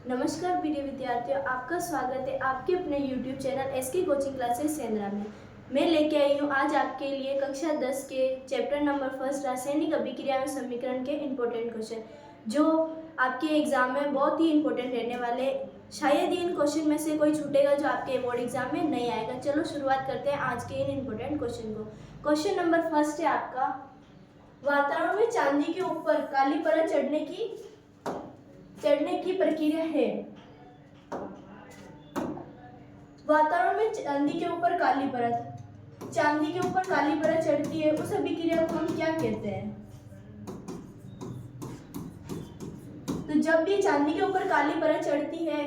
नमस्कार प्रिय विद्यार्थियों, आपका स्वागत है आपके अपने YouTube channel SK coaching classes सेंद्रा में। मैं लेके आई हूँ आज आपके लिए कक्षा 10 के चैप्टर नंबर 1 रासायनिक अभिक्रिया एवं समीकरण के इम्पोर्टेंट क्वेश्चन, जो आपके एग्जाम में बहुत ही इम्पोर्टेंट रहने वाले। शायद ही इन क्वेश्चन में से कोई छूटेगा जो आपके बोर्ड एग्जाम में नहीं आएगा। चलो शुरुआत करते हैं आज के इन इम्पोर्टेंट क्वेश्चन को। क्वेश्चन नंबर 1 है आपका, वातावरण में चांदी के ऊपर काली परत चढ़ने की प्रक्रिया है। वातावरण में चांदी के ऊपर काली परत चढ़ती है, उस अभिक्रिया को हम क्या कहते हैं? तो जब भी चांदी के ऊपर काली परत चढ़ती है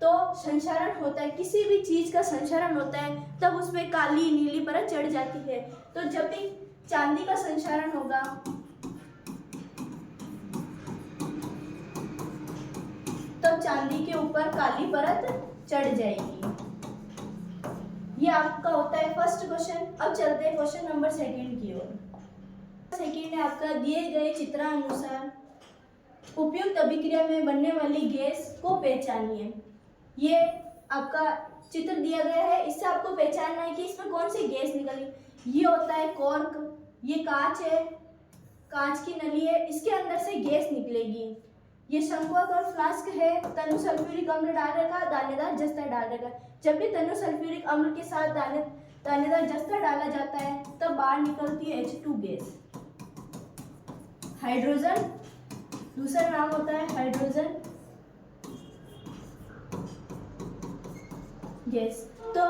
तो संक्षारण होता है, किसी भी चीज का संक्षारण होता है तब उसमें काली नीली परत चढ़ जाती है। तो जब भी चांदी का संक्षारण होगा तब चांदी के ऊपर काली परत चढ़ जाएगी। ये आपका होता है फर्स्ट क्वेश्चन। अब चलते हैं क्वेश्चन नंबर 2 की ओर। सेकंड है आपका, दिए गए चित्रानुसार उपयुक्त अभिक्रिया में बनने वाली गैस को पहचानिए। ये आपका चित्र दिया गया है, इससे आपको पहचानना है कि इसमें कौन सी गैस निकली। ये होता है कॉर्क, ये कांच है, कांच की नली है, इसके अंदर से गैस निकलेगी। ये शंकुआकार और फ्लास्क है, तनु सल्फ्यूरिक अम्ल डाल रखा, दानेदार जस्ता डाल रखा। जब भी तनु सल्फ्यूरिक अम्ल के साथ दानेदार जस्ता डाला जाता है तब बाहर निकलती है H2 गैस। हाइड्रोजन, दूसरा नाम होता है हाइड्रोजन गैस। तो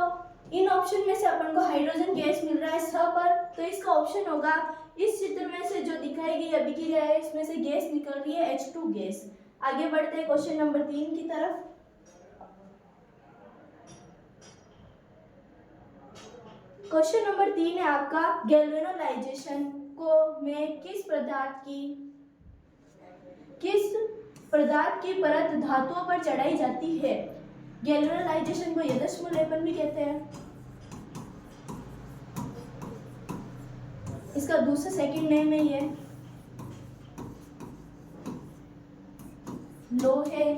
इन ऑप्शन में से अपन को हाइड्रोजन गैस मिल रहा है स पर, तो इसका ऑप्शन होगा, इस चित्र में से जो दिखाई गई अभिक्रिया है इसमें से गैस निकल रही है H2 गैस। आगे बढ़ते हैं क्वेश्चन नंबर 3 की तरफ। क्वेश्चन नंबर 3 है आपका, गैल्वेनोलाइजेशन को में किस पदार्थ की परत धातुओं पर चढ़ाई जाती है? गैल्वेनोलाइजेशन को यदश्म लेपन भी कहते हैं। इसका दूसरा सेकंड नेम है ये लोहे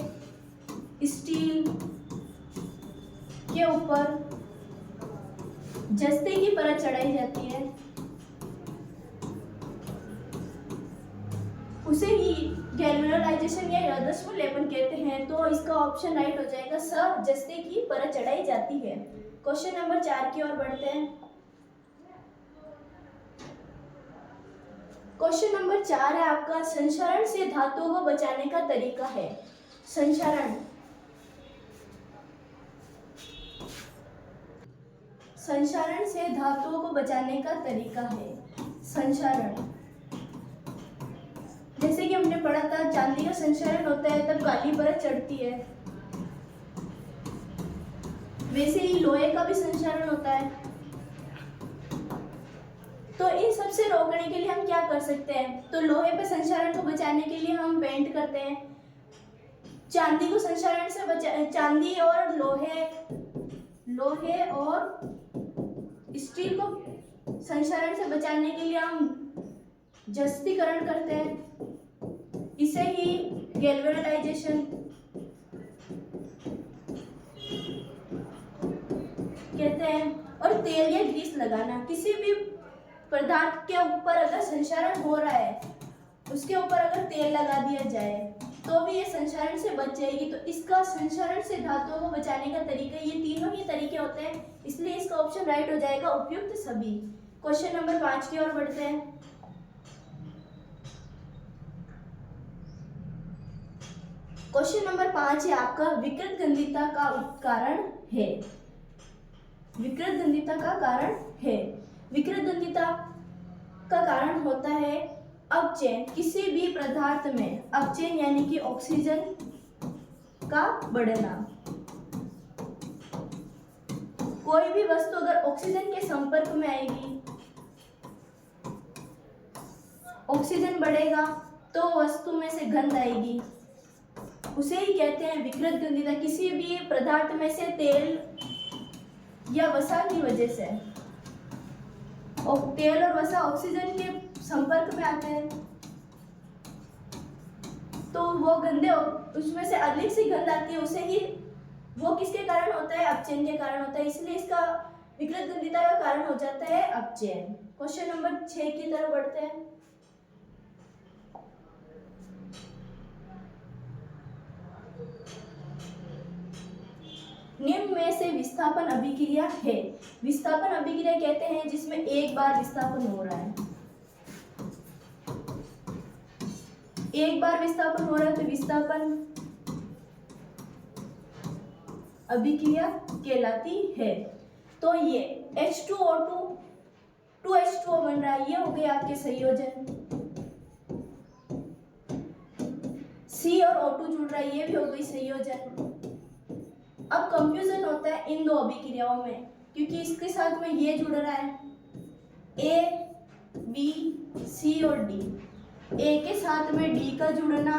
स्टील के ऊपर जस्ते की परत चढ़ाई जाती है, उसे ही गैल्वेनोलाइजेशन या यदश्म लेपन कहते हैं। तो इसका ऑप्शन राइट हो जाएगा स, जस्ते की परत चढ़ाई जाती है। क्वेश्चन नंबर 4 की ओर बढ़ते हैं। क्वेश्चन नंबर 4 है आपका, संक्षारण से धातुओं को बचाने का तरीका है। संक्षारण से धातुओं को बचाने का तरीका है। संक्षारण, जैसे कि हमने पढ़ा था, चांदी का संक्षारण होता है तब काली परत चढ़ती है, वैसे ही लोहे का भी संक्षारण होता है। तो इन सब से रोकने के लिए हम क्या कर सकते हैं? तो लोहे पे संक्षारण को बचाने के लिए हम पेंट करते हैं। चांदी को संक्षारण से चांदी और लोहे और स्टील को संक्षारण से बचाने के लिए हम जस्तीकरण करते हैं, इसे ही गैल्वेनोलाइजेशन कहते हैं। और तेल या ग्रीस लगाना, किसी भी पदार्थ के ऊपर अगर संक्षारण हो रहा है उसके ऊपर अगर तेल लगा दिया जाए तो भी ये संक्षारण से बच जाएगी। तो इसका संक्षारण से धातुओं को बचाने का तरीका, ये तीनों ही तरीके होते हैं, इसलिए इसका ऑप्शन राइट हो जाएगा उपयुक्त सभी। क्वेश्चन नंबर 5 की ओर बढ़ते हैं। क्वेश्चन नंबर 5 है आपका, विकृत गंधिता का कारण है। विकृत गंधिता का कारण है। विकृत गंधिता का कारण होता है अपचयन, किसी भी पदार्थ में अपचयन यानी कि ऑक्सीजन का बढ़ना। कोई भी वस्तु अगर ऑक्सीजन के संपर्क में आएगी, ऑक्सीजन बढ़ेगा तो वस्तु में से गंध आएगी, उसे ही कहते हैं विकृत गंधिता। किसी भी पदार्थ में से तेल या वसा की वजह से, और तेल और वसा ऑक्सीजन के संपर्क में आते हैं तो वो गंदे उसमें से अधिक सी गंध आती है, उसे ही वो किसके कारण होता है? अपचयन के कारण होता है, इसलिए इसका विकृत गंधिता का कारण हो जाता है अपचयन। क्वेश्चन नंबर 6 की तरफ बढ़ते हैं। निम्न में से विस्थापन अभिक्रिया है। विस्थापन अभिक्रिया कहते हैं जिसमें एक बार विस्थापन हो रहा है, एक बार विस्थापन हो रहा है तो विस्थापन अभिक्रिया कहलाती है। तो ये H2O2 2H2O बन रहा है, ये हो गए आपके संयोजन। C और O2 जुड़ रहा है, ये भी हो गई संयोजन। अब कंफ्यूजन होता है इन दो अभिक्रियाओं में, क्योंकि इसके साथ में ये जुड़ रहा है A, B, C और D। A के साथ में D का जुड़ना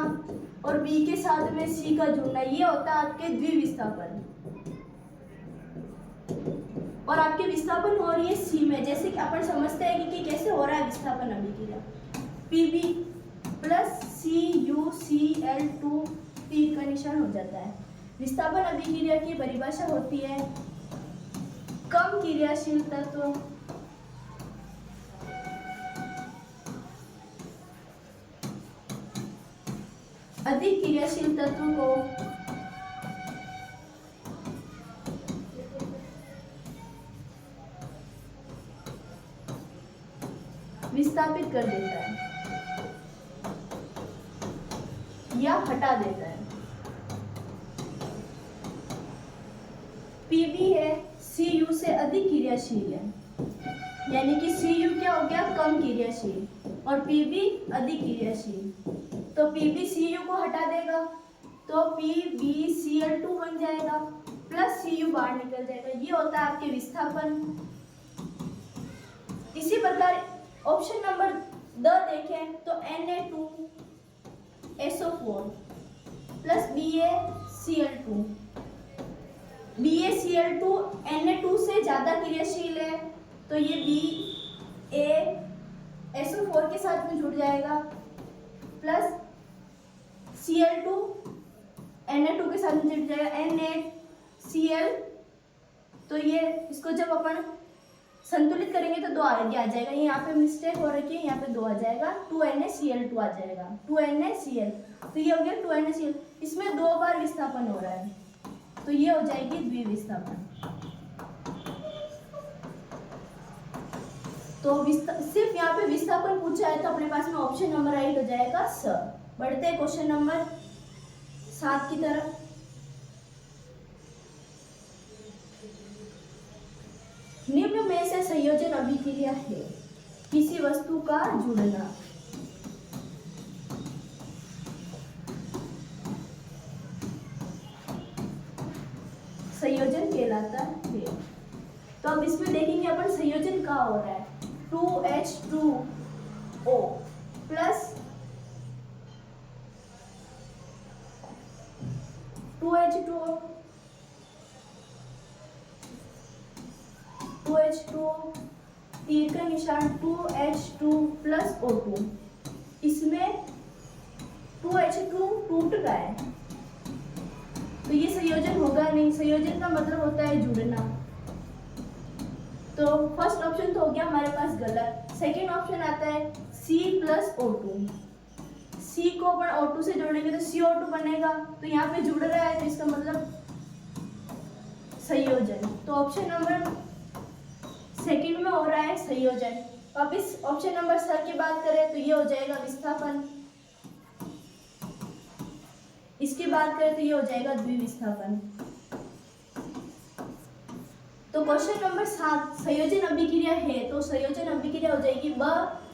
और B के साथ में C का जुड़ना, ये होता है आपके द्विविस्थापन। और आपकी विस्थापन हो रही है C में, जैसे कि अपन समझते हैं कि कैसे हो रहा है विस्थापन अभिक्रिया। Pb प्लस CuCl2 तीर का निशान हो जाता है। विस्थापन अभिक्रिया की परिभाषा होती है कम क्रियाशील तत्व अधिक क्रियाशील तत्व को विस्थापित कर देता है या हटा देता है। Pb है Cu से अधिक क्रियाशील है, यानी कि Cu क्या हो गया? कम क्रियाशील, और Pb अधिक क्रियाशील। तो Pb Cu को हटा देगा तो PbCl2 बन जाएगा, प्लस Cu बाहर निकल जाएगा, ये होता है आपके विस्थापन। इसी प्रकार ऑप्शन नंबर द देखें तो Na2SO4 plus BaCl2। BaCl2 Na2 से ज्यादा क्रियाशील है, तो ये BaSO4 के साथ में जुड़ जाएगा, प्लस Cl2 Na2 के साथ में जुड़ जाएगा NaCl। तो ये इसको जब अपन संतुलित करेंगे तो 2 आगे आ जाएगा, यहाँ पे मिस्टेक हो रखी है, यहाँ पे 2 आ जाएगा, 2NaCl2 आ जाएगा, 2NaCl। तो ये हो गया 2NaCl, इसमें 2 बार विस्थापन हो रहा है, तो ये हो जाएगी द्विविस्थापन। तो सिर्फ यहाँ पे विस्थापन पूछा है तो अपने पास में ऑप्शन नंबर राइट हो जाएगा स। बढ़ते हैं क्वेश्चन नंबर 7 की तरफ। निम्न में से संयोजन अभिक्रिया है किसी वस्तु का जुड़ना। संयोजन कहलाता है। तो अब इसमें देखेंगे अपन संयोजन क्या हो रहा है। 2H2O प्लस 2H2O तीर का निशान 2H2 प्लस O2। इसमें 2H2 टूट रहा है तो ये संयोजन होगा नहीं। संयोजन का मतलब होता है जुड़ना। तो फर्स्ट ऑप्शन तो हो गया हमारे पास गलत। सेकेंड ऑप्शन आता है C प्लस O2। C को अपन O2 से जोड़ेंगे तो CO2 बनेगा, तो यहाँ पे जुड़ रहा है तो इसका मतलब संयोजन। तो ऑप्शन नंबर सेकंड में हो रहा है संयोजन। अब इस ऑप्शन नंबर सर की बात करें तो ये हो जाएगा विस्थापन। इसकी बात करें तो ये हो जाएगा द्विविस्थापन। तो क्वेश्चन नंबर 7 संयोजन अभिक्रिया है तो संयोजन अभिक्रिया हो जाएगी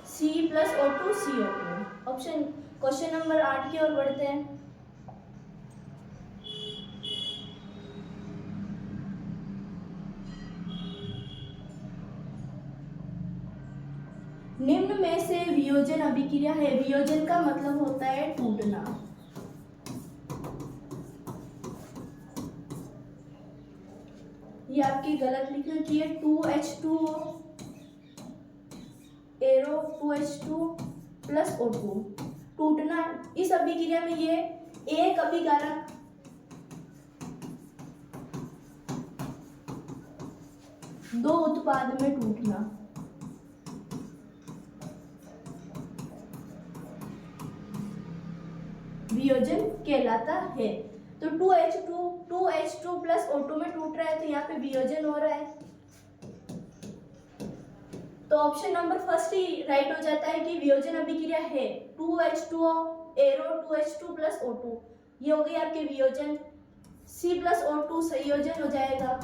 C plus O2 CO2। Option question number 8 की ओर बढ़ते हैं। निम्न में से वियोजन अभिक्रिया है। वियोजन का मतलब होता है टूटना। ये आपकी गलत लिखना चाहिए। 2H2O arrow 2H2 plus O2 टूटना, इस अभिक्रिया में ये एक अभिकारक दो उत्पाद में टूटना, वियोजन कहलाता है। तो 2H2 प्लस O2 में टूट रहा है, तो यहाँ पे वियोजन हो रहा है। तो ऑप्शन नंबर फर्स्ट ही राइट हो जाता है कि वियोजन अभिक्रिया है 2H2O arrow 2H2 plus O2, ये हो गई आपके वियोजन। C प्लस O2 संयोजन हो जाएगा,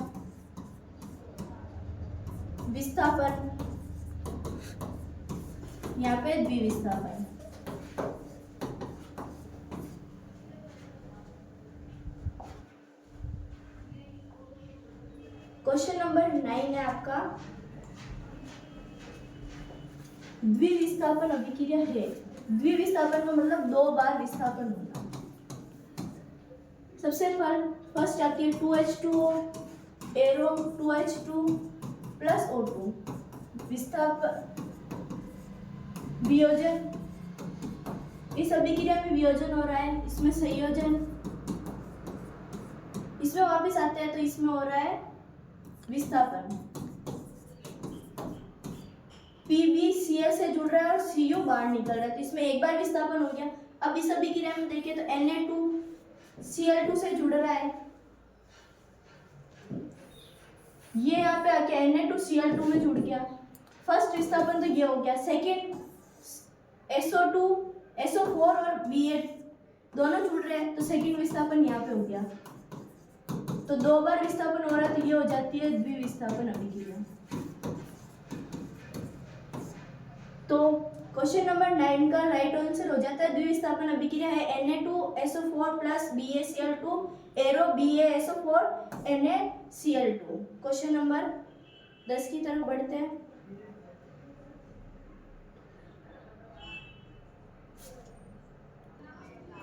विस्थापन, यहाँ पे द्विविस्थापन। क्वेश्चन नंबर 9 है आपका, द्विविस्थापन अभिक्रिया है। द्विविस्थापन का मतलब दो बार विस्थापन होना। सबसे फर्स्ट आती है 2H2O arrow 2H2 plus O2, विस्थापन, वियोजन, इस अभिक्रिया में वियोजन हो रहा है, इसमें संयोजन, इसमें वापस आते हैं तो इसमें हो रहा है विस्थापन। PbCl से जुड़ रहा है और Cu बाहर निकल रहा है, तो इसमें एक बार विस्थापन हो गया। अब इस अभिक्रिया में देखिए तो Na2Cl2 से जुड़ रहा है, ये यहाँ पे आके Na2Cl2 में जुड़ गया, फर्स्ट विस्थापन तो ये हो गया। सेकेंड SO4 और Ba दोनों जुड़ रहे हैं, तो सेकेंड विस्थापन यहाँ पे हो गया। तो दो बार विस्थापन हो रहा है, तो ये हो जाती है द्विविस्थापन अभिक्रिया। तो क्वेश्चन नंबर 9 का राइट आंसर हो जाता है द्विविस्थापन अभिक्रिया है Na2SO4 plus BaCl2 arrow BaSO4 NaCl2। Question number 10 की तरफ बढ़ते हैं।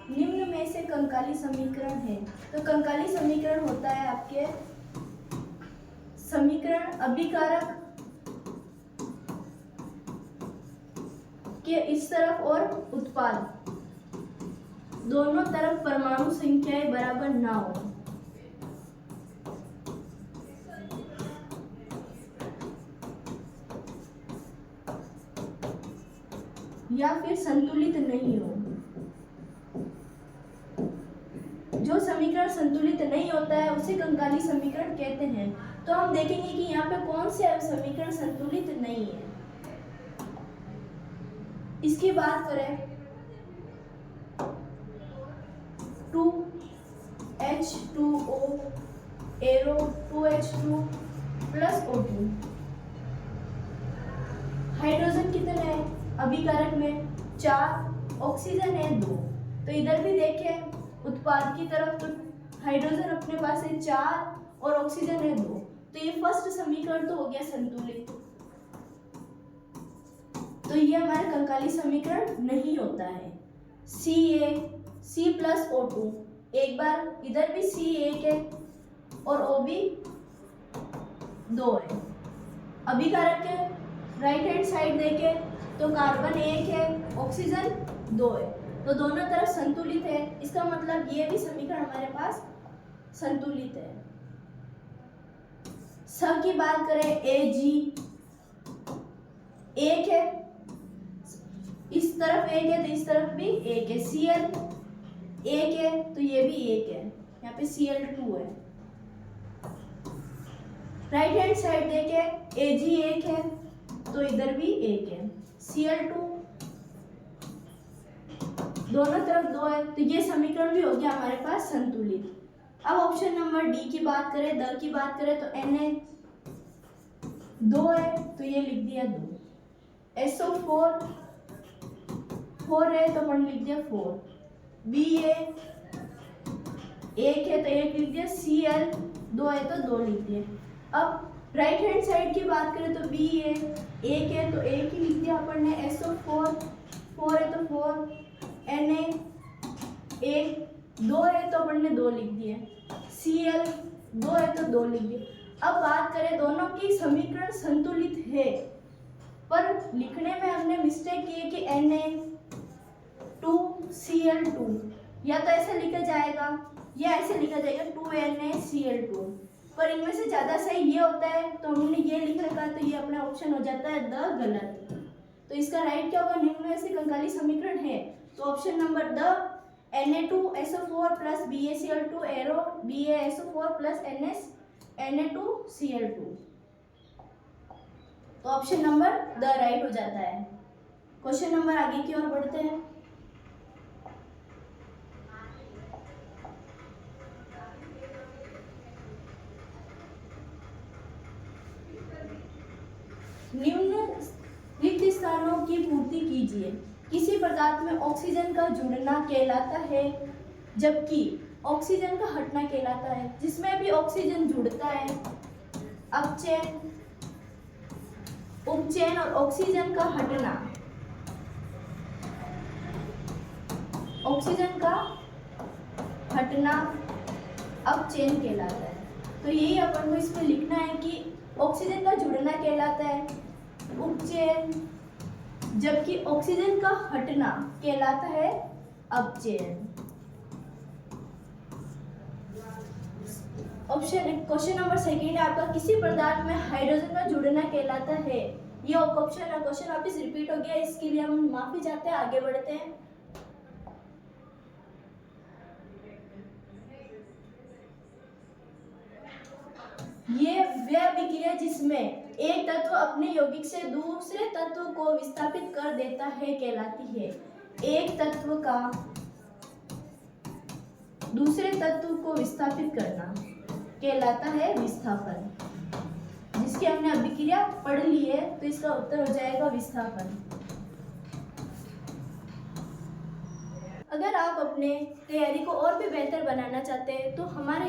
निम्न में से कंकाली समीकरण है, तो कंकाली समीकरण होता है आपके समीकरण अभिकारक के इस तरफ और उत्पाद दोनों तरफ परमाणु संख्याएं बराबर ना हो, या फिर संतुलित नहीं हो। जो समीकरण संतुलित नहीं होता है उसे कंकाली समीकरण कहते हैं। तो हम देखेंगे कि यहाँ पे कौन से समीकरण संतुलित नहीं है। इसकी बात करें 2H2O arrow 2H2 plus O2, hydrogen कितने हैं अभिकारक में 4, ऑक्सीजन है 2। तो इधर भी देखें उत्पाद की तरफ, तो हाइड्रोजन अपने पास है 4 और ऑक्सीजन है 2, तो ये फर्स्ट समीकरण तो हो गया संतुलित। तो ये हमारा कंकाली समीकरण नहीं होता है। C प्लस O2, एक बार इधर भी C एक है और O भी 2 है। अभिकारक के राइट हैंड साइड देखें तो कार्बन 1 है, ऑक्सीजन 2 है, तो दोनों तरफ संतुलित है। इसका मतलब ये भी समीकरण हमारे पास संतुलित है। स की बात करें Ag 1 है, इस तरफ 1 है तो इस तरफ भी 1 है। Cl 1 है तो ये भी 1 है, यहाँ पे Cl2 है। राइट हैंड साइड देखें Ag 1 है तो इधर भी 1 है, Cl2 दोनों तरफ 2 है, तो ये समीकरण भी हो गया हमारे पास संतुलित। अब ऑप्शन नंबर डी की बात करें, द की बात करें तो Na 2 है तो ये लिख दिया 2, SO4 4 है तो अपन लिख दिया 4, Ba 1 है तो 1 लिख दिया, Cl 2 है तो 2 लिख दिए। अब राइट हैंड साइड की बात करें तो Ba 1 है तो 1 ही लिख दिया अपन ने, SO4 4 है तो 4, Na 1 2 है तो अपन ने 2 लिख दिए, Cl 2 है तो 2 लिख दिए। अब बात करें दोनों की समीकरण संतुलित है, पर लिखने में हमने मिस्टेक की है कि Na 2 Cl2, या तो ऐसे लिखा जाएगा या ऐसे लिखा जाएगा 2NaCl2, पर इनमें से ज़्यादा सही ये होता है तो हमने ये लिख रखा, तो ये अपना ऑप्शन हो जाता है द गलत। तो इसका राइट क्या होगा, निम्न में से कंकाली समीकरण है तो option number the Na2SO4 plus BaCl2 arrow BaSO4 plus Na2Cl2, तो ऑप्शन नंबर द राइट हो जाता है। क्वेश्चन नंबर आगे की ओर बढ़ते हैं। निम्न रिक्त स्थानों की पूर्ति कीजिए। किसी पदार्थ में ऑक्सीजन का जुड़ना कहलाता है जबकि ऑक्सीजन का हटना कहलाता है। जिसमें भी ऑक्सीजन जुड़ता है, अपचयन, उपचयन और ऑक्सीजन का हटना, ऑक्सीजन का हटना अपचयन कहलाता है। तो यही अपन को इसमें लिखना है कि ऑक्सीजन का जुड़ना कहलाता है उपचयन, जबकि ऑक्सीजन का हटना कहलाता है अपचयन। क्वेश्चन नंबर सेकंड है आपका, किसी पदार्थ में हाइड्रोजन का जुड़ना कहलाता है। ये क्वेश्चन वापस रिपीट हो गया, इसके लिए हम माफी चाहते हैं। आगे बढ़ते हैं। ये वह अभिक्रिया जिसमें एक तत्व अपने यौगिक से दूसरे तत्व को विस्थापित कर देता है कहलाती है। एक तत्व का दूसरे तत्व को विस्थापित करना कहलाता है विस्थापन। जिसकी हमने अभिक्रिया पढ़ ली है तो इसका उत्तर हो जाएगा विस्थापन। अगर आप अपने तैयारी को और भी बेहतर बनाना चाहते हैं तो हमारे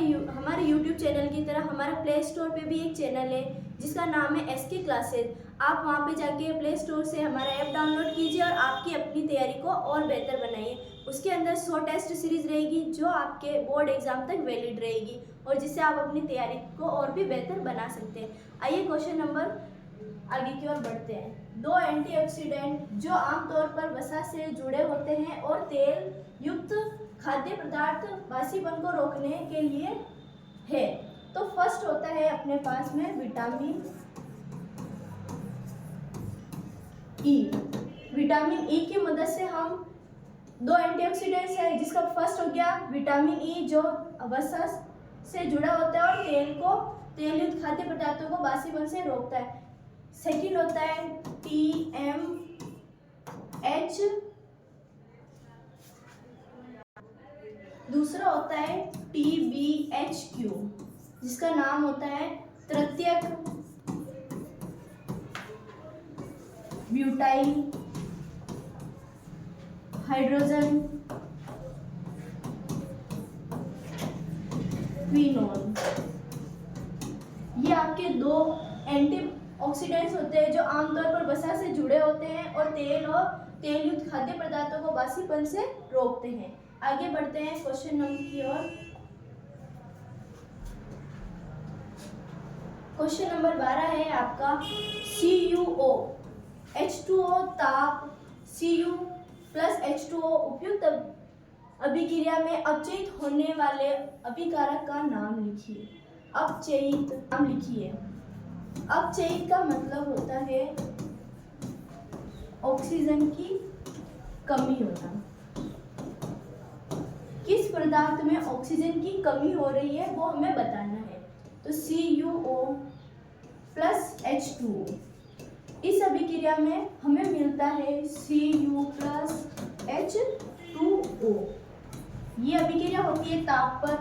YouTube चैनल की तरह हमारा प्ले स्टोर पे भी एक चैनल है जिसका नाम है SK क्लासेज। आप वहाँ पे जाके प्ले स्टोर से हमारा ऐप डाउनलोड कीजिए और आपकी अपनी तैयारी को और बेहतर बनाइए। उसके अंदर 100 टेस्ट सीरीज रहेगी जो आपके बोर्ड एग्जाम तक वैलिड रहेगी और जिससे आप अपनी तैयारी को और भी बेहतर बना सकते हैं। आइए क्वेश्चन नंबर आगे की ओर बढ़ते हैं। दो एंटीऑक्सीडेंट जो आमतौर पर वसा से जुड़े होते हैं और तेल युक्त खाद्य पदार्थ बासीपन को रोकने के लिए है। तो फर्स्ट होता है अपने पास में विटामिन ई। विटामिन ई की मदद से हम दो एंटीऑक्सीडेंट्स है, जिसका फर्स्ट हो गया विटामिन ई जो वसा से जुड़ा होता है और तेल युक्त खाद्य पदार्थों को बासीपन से रोकता है। सेकंड होता है TMH, दूसरा होता है TBHQ जिसका नाम होता है तृतीयक ब्यूटाइल हाइड्रोजन क्विनोल। ये आपके दो एंटीऑक्सीडेंट्स होते हैं जो आमतौर पर वसा से जुड़े होते हैं और तेल युक्त खाद्य पदार्थों को बासीपन से रोकते हैं। आगे बढ़ते हैं क्वेश्चन नंबर की ओर। क्वेश्चन नंबर 12 है आपका CuO H2O ताप Cu प्लस H2O उपयुक्त अभिक्रिया में अपचयित होने वाले अभिकारक का नाम लिखिए। अपचयित नाम लिखिए। अपचयित का मतलब होता है ऑक्सीजन की कमी होना। किस पदार्थ में ऑक्सीजन की कमी हो रही है वो हमें बताना है। तो CuO प्लस H2O, इस अभिक्रिया में हमें मिलता है Cu प्लस H2O। ये अभिक्रिया होती है ताप पर।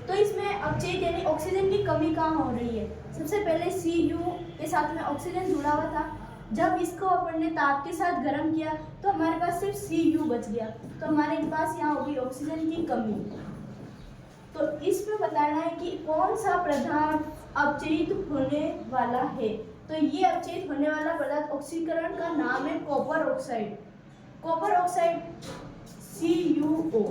तो इसमें अपचयित यानी ऑक्सीजन की कमी कहाँ हो रही है। सबसे पहले Cu के साथ में ऑक्सीजन जुड़ा हुआ था, जब इसको अपन ने ताप के साथ गर्म किया तो हमारे पास सिर्फ Cu बच गया, तो हमारे पास यहाँ होगी ऑक्सीजन की कमी। तो इसमें बताना है कि कौन सा पदार्थ अपचयित होने वाला है। तो ये अपचयित होने वाला पदार्थ ऑक्सीकरण का नाम है copper oxide. Copper oxide CuO,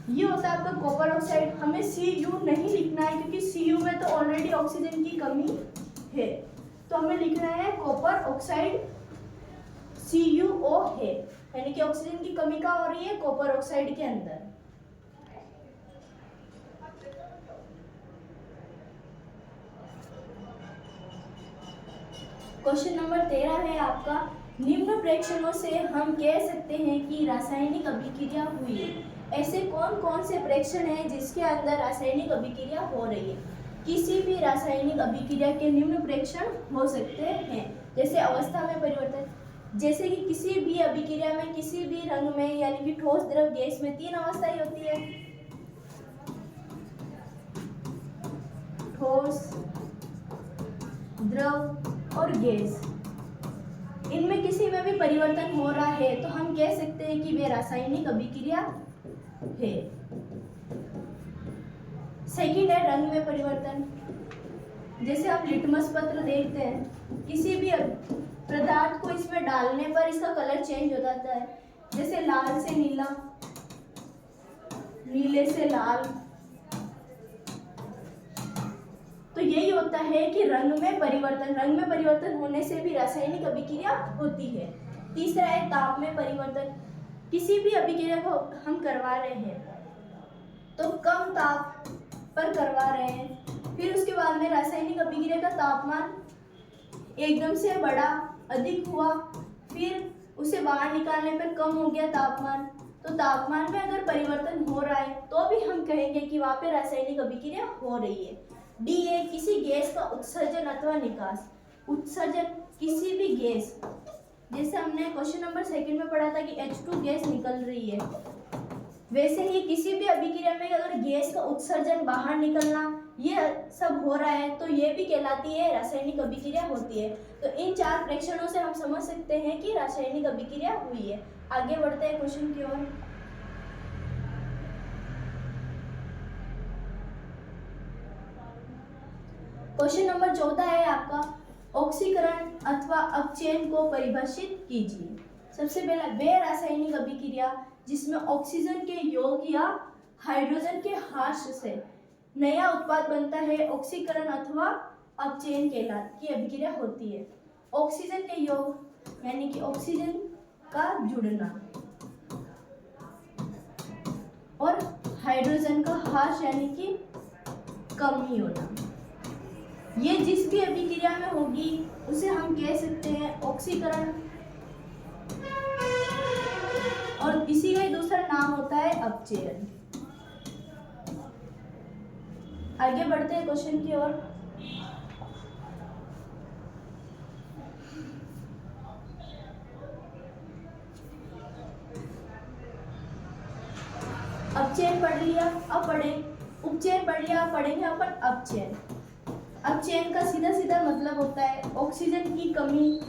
ये होता है आपका कॉपर ऑक्साइड। हमें Cu नहीं लिखना है क्योंकि Cu में तो ऑलरेडी ऑक्सीजन की कमी है, तो हमें लिखना है कॉपर ऑक्साइड CuO है। यानी कि ऑक्सीजन की कमी कहाँ हो रही है? कॉपर ऑक्साइड के अंदर। क्वेश्चन नंबर 13 है आपका, निम्न प्रेक्षणों से हम कह सकते हैं कि रासायनिक अभिक्रिया हुई है। ऐसे कौन कौन से प्रेक्षण हैं जिसके अंदर रासायनिक अभिक्रिया हो रही है? किसी भी रासायनिक अभिक्रिया के निम्न प्रेक्षण हो सकते हैं, जैसे अवस्था में परिवर्तन, जैसे कि किसी भी अभिक्रिया में किसी भी रंग में यानी कि ठोस द्रव गैस में 3 अवस्थाएं होती है, ठोस द्रव और गैस। इनमें किसी में भी परिवर्तन हो रहा है तो हम कह सकते हैं कि वे रासायनिक अभिक्रिया है। सेकंड है रंग में परिवर्तन। जैसे आप लिटमस पत्र देखते हैं, किसी भी पदार्थ को इसमें डालने पर इसका कलर चेंज हो जाता है, जैसे लाल से नीला, नीले से लाल। तो यही होता है कि रंग में परिवर्तन, रंग में परिवर्तन होने से भी रासायनिक अभिक्रिया होती है। तीसरा है ताप में परिवर्तन। किसी भी अभिक्रिया को हम करवा रहे हैं तो कम ताप पर करवा रहे हैं, फिर उसके बाद में रासायनिक अभिक्रिया का तापमान एकदम से बढ़ा, अधिक हुआ, फिर उसे बाहर निकालने पर कम हो गया तापमान। तो तापमान में अगर परिवर्तन हो रहा है तो भी हम कहेंगे कि वहाँ पे रासायनिक अभिक्रिया हो रही है। डी है किसी गैस का उत्सर्जन अथवा निकास। उत्सर्जन किसी भी गैस, जैसे हमने क्वेश्चन नंबर 2 में पढ़ा था कि H2 गैस निकल रही है, वैसे ही किसी भी अभिक्रिया में अगर गैस का उत्सर्जन बाहर निकलना ये सब हो रहा है तो ये भी कहलाती है रासायनिक अभिक्रिया होती है। तो इन 4 प्रेक्षणों से हम समझ सकते हैं कि रासायनिक अभिक्रिया हुई है। आगे बढ़ते हैं क्वेश्चन की ओर। क्वेश्चन नंबर 14 है आपका, ऑक्सीकरण अथवा अपचयन को परिभाषित कीजिए। सबसे पहला, वे रासायनिक अभिक्रिया जिसमें ऑक्सीजन के योग या हाइड्रोजन के ह्रास से नया उत्पाद बनता है, ऑक्सीकरण अथवा अपचयन की अभिक्रिया होती है। ऑक्सीजन के योग यानी कि ऑक्सीजन का जुड़ना और हाइड्रोजन का ह्रास यानी कि कमी होना, ये जिस भी अभिक्रिया में होगी उसे हम कह सकते हैं ऑक्सीकरण, और इसी का दूसरा नाम होता है अपचयन। आगे बढ़ते हैं क्वेश्चन की ओर। अपचयन पढ़ लिया, अब पढ़े उपचयन पढ़ लिया, पढ़ेंगे अपन अपचयन। अपचयन का सीधा सीधा मतलब होता है ऑक्सीजन की कमी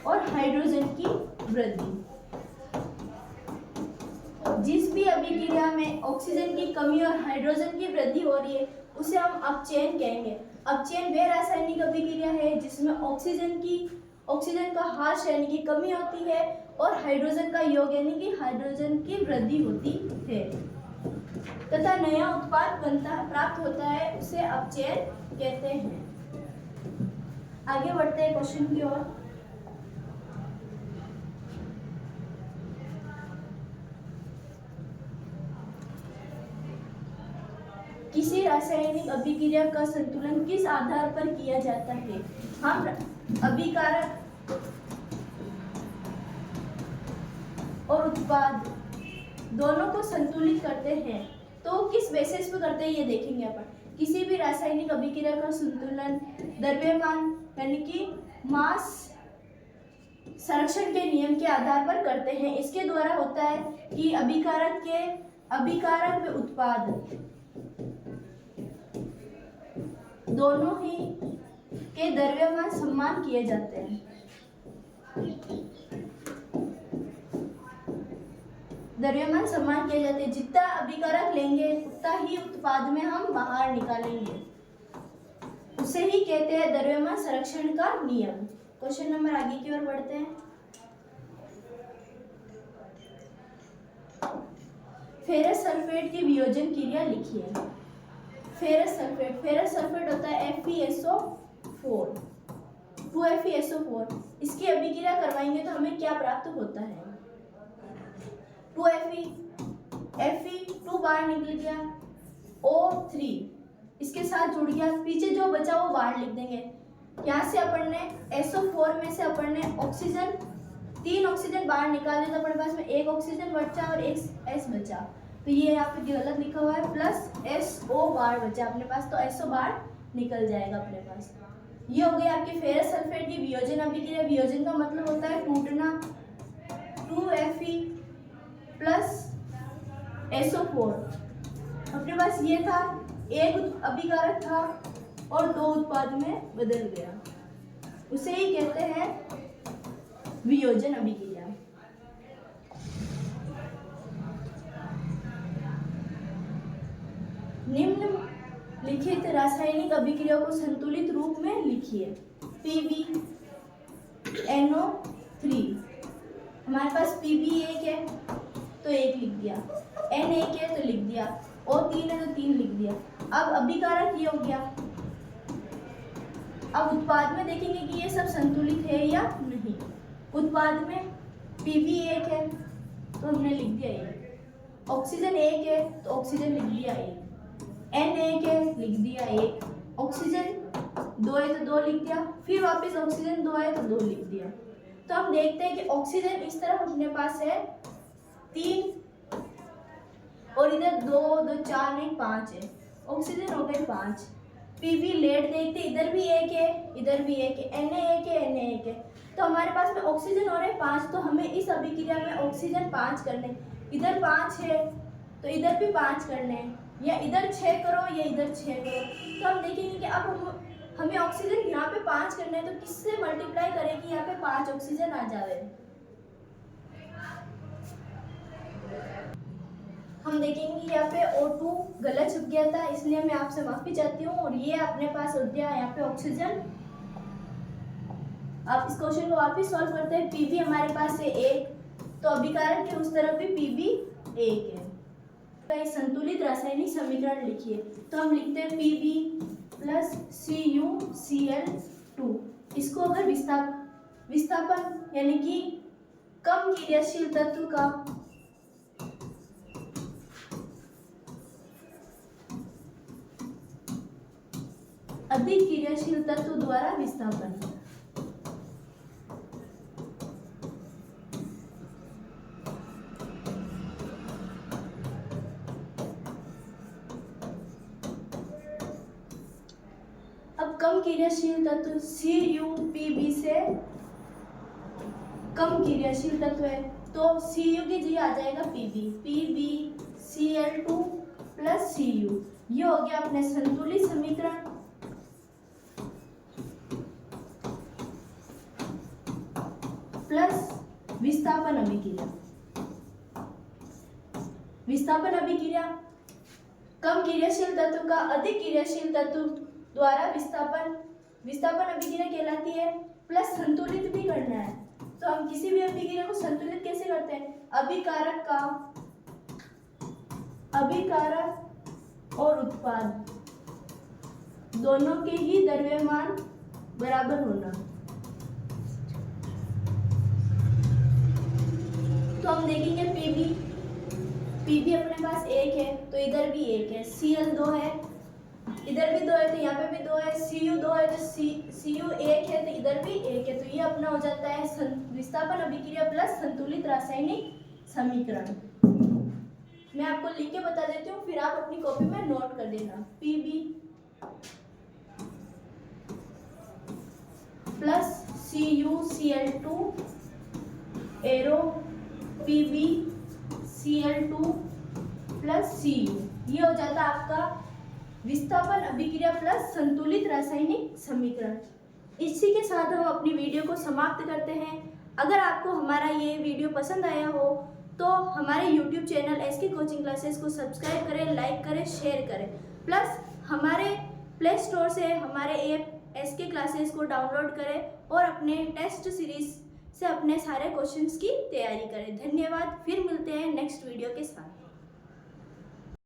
और हाइड्रोजन की वृद्धि। जिस भी अभिक्रिया में ऑक्सीजन की कमी और हाइड्रोजन की वृद्धि हो रही है उसे हम अपचयन कहेंगे। अपचयन वह रासायनिक अभिक्रिया है जिसमें ऑक्सीजन का ह्रास यानी कि कमी होती है और हाइड्रोजन का योग यानी कि हाइड्रोजन की वृद्धि होती है तथा नया उत्पाद प्राप्त होता है, उसे अपचयन कहते हैं। आगे बढ़ते हैं क्वेश्चन की ओर। किसी रासायनिक अभिक्रिया का संतुलन किस आधार पर किया जाता है? हम अभिकारक और उत्पाद दोनों को संतुलित करते हैं, तो किस बेसिस पर करते हैं ये देखेंगे अपन। किसी भी रासायनिक अभिक्रिया का संतुलन द्रव्यमान यानी कि मास संरक्षण के नियम के आधार पर करते हैं। इसके द्वारा होता है कि अभिकारक व उत्पाद दोनों ही के द्रव्यमान समान किए जाते हैं। द्रव्यमान समान किए जाते हैं, जितना अभिकारक लेंगे उतना ही उत्पाद में हम बाहर निकालेंगे, उसे ही कहते हैं द्रव्यमान संरक्षण का नियम। क्वेश्चन नंबर आगे की ओर बढ़ते हैं। फेरस सल्फेट की वियोजन क्रिया लिखिए। फेरस सल्फेट होता है FeSO4। 2FeSO4, इसकी अभिक्रिया करवाएंगे तो हमें क्या प्राप्त होता है? 2Fe, Fe 2 बाहर निकल गया, O3 इसके साथ जुड़ गया, पीछे जो बचा वो बाहर लिख देंगे। यहाँ से अपन ने SO4 में से अपन ने ऑक्सीजन 3 ऑक्सीजन बाहर निकाल दिया तो अपने पास में 1 ऑक्सीजन बचा और 1 S बचा, तो ये यहाँ पे गलत लिखा हुआ है, प्लस SO बाहर बचा अपने पास, तो SO बाहर निकल जाएगा अपने पास। ये हो गई आपकी फेरस सल्फेट की वियोजन अभिक्रिया। वियोजन का मतलब होता है टूटना। 2Fe प्लस SO4 अपने पास ये था, एक अभिकारक था और 2 उत्पाद में बदल गया, उसे ही कहते हैं वियोजन अभिक्रिया। निम्नलिखित रासायनिक अभिक्रिया को संतुलित रूप में लिखिए। PbNO3, हमारे पास Pb 1 है तो 1 लिख दिया, N 1 है तो लिख दिया, O 3 है तो 3 लिख दिया। अब अभिकारक ये हो गया। अब उत्पाद में देखेंगे कि ये सब संतुलित है या नहीं। उत्पाद में Pb 1 है तो हमने लिख दिया 1, ऑक्सीजन 1 है तो ऑक्सीजन लिख दिया 1, N 1 है लिख दिया 1, ऑक्सीजन 2 है तो 2 लिख दिया, फिर वापस ऑक्सीजन 2 है तो 2 लिख दिया। तो हम देखते हैं कि ऑक्सीजन इस तरफ अपने पास है 3 और इधर 2 2 4 नहीं 5 है, ऑक्सीजन हो गए 5। Pb लेट देखते, इधर भी 1 है इधर भी 1 है, Na 1 है Na 1 है, तो हमारे पास में ऑक्सीजन हो रहे 5, तो हमें इस अभिक्रिया में ऑक्सीजन 5 करने, इधर 5 है तो इधर भी 5 करने हैं, या इधर 6 करो या इधर 6 करो। तो हम देखेंगे कि अब हमें ऑक्सीजन यहाँ पे 5 करना है तो किससे मल्टीप्लाई करें कि यहाँ पे 5 ऑक्सीजन आ जाए। हम देखेंगे यहाँ पे O2 गलत छप गया था, इसलिए मैं आपसे माफी चाहती हूँ, और ये अपने पास हो गया यहाँ पे ऑक्सीजन। अब इस क्वेश्चन को वापस सॉल्व करते हैं। Pb हमारे पास है 1, तो अभिकारक के उस तरफ भी Pb 1 है। संतुलित रासायनिक समीकरण लिखिए, तो हम लिखते हैं Pb प्लस CuCl2। इसको अगर विस्थापन यानी कि कम क्रियाशील तत्व का अधिक क्रियाशील तत्व द्वारा विस्थापन, अब कम क्रियाशील तत्व CuPb से कम क्रियाशील तत्व है तो Cu की जगह आ जाएगा PbCl2 प्लस Cu। ये हो गया अपने संतुलित समीकरण। प्लस विस्थापन अभिक्रिया। विस्थापन अभिक्रिया कम क्रियाशील तत्व का अधिक क्रियाशील तत्व द्वारा विस्थापन अभिक्रिया कहलाती है। प्लस संतुलित भी करना है, तो हम किसी भी अभिक्रिया को संतुलित कैसे करते हैं? अभिकारक और उत्पाद दोनों के ही द्रव्यमान बराबर होना। तो हम देखेंगे Pb अपने पास 1 है तो इधर भी 1 है, Cl 2 है इधर भी 2 है तो यहाँ पे भी 2 है, Cu 2 है तो Cu 1 है तो इधर भी 1 है। तो ये अपना हो जाता है विस्थापन अभिक्रिया प्लस संतुलित रासायनिक समीकरण। मैं आपको लिख के बता देती हूँ, फिर आप अपनी कॉपी में नोट कर देना। Pb plus CuCl2 arrow PbCl2 plus Cu, ये हो जाता है आपका विस्थापन अभिक्रिया प्लस संतुलित रासायनिक समीकरण। इसी के साथ हम अपनी वीडियो को समाप्त करते हैं। अगर आपको हमारा ये वीडियो पसंद आया हो तो हमारे YouTube channel SK coaching classes को सब्सक्राइब करें, लाइक करें, शेयर करें। प्लस हमारे प्ले स्टोर से हमारे ऐप SK क्लासेस को डाउनलोड करें और अपने टेस्ट सीरीज से अपने सारे क्वेश्चंस की तैयारी करें। धन्यवाद, फिर मिलते हैं नेक्स्ट वीडियो के साथ।